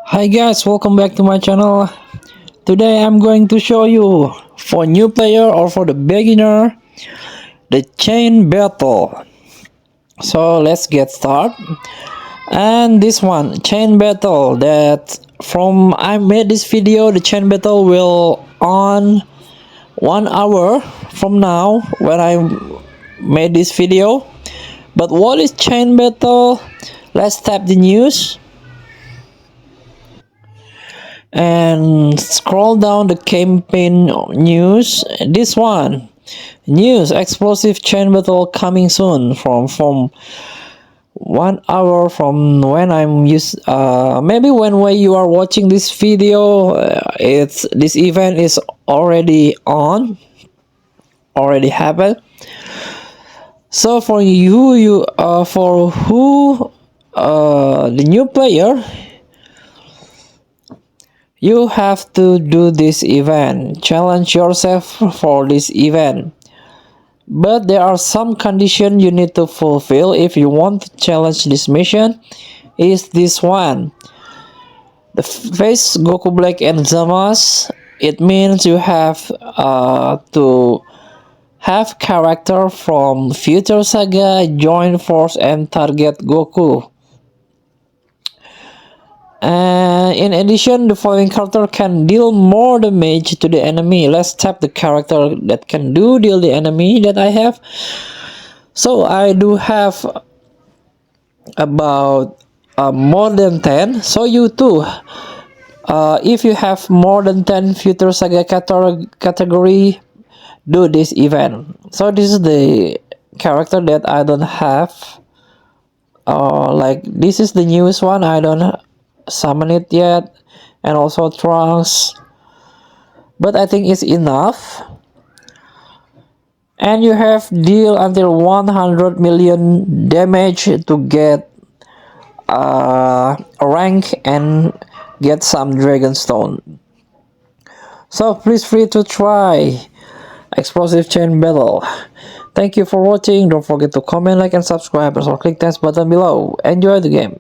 Hi guys, welcome back to my channel. Today I'm going to show you for new player or for the beginner the chain battle. So let's get started. And this one chain battle that from I made this video, the chain battle will on 1 hour from now when I made this video. But what is chain battle? Let's tap the news and scroll down the campaign news. This one news explosive chain battle coming soon from 1 hour from when I'm used maybe when way you are watching this video, it's this event is already on, already happened. So for you for who the new player, you have to do this event, challenge yourself for this event. But there are some conditions you need to fulfill if you want to challenge this mission. Is this one. The face Goku Black and Zama's. It means you have to have character from Future Saga, join force and target Goku. In addition, the following character can deal more damage to the enemy. Let's tap the character that can deal the enemy that I have. So I do have about more than 10. So you too, if you have more than 10 Future Saga category, do this event. So this is the character that I don't have. Like this is the newest one. I don't summon it yet, and also Trunks, but I think it's enough. And you have deal until 100 million damage to get a rank and get some dragon stone. So please free to try explosive chain battle. Thank you for watching. Don't forget to comment, like and subscribe, and also click that button below. Enjoy the game.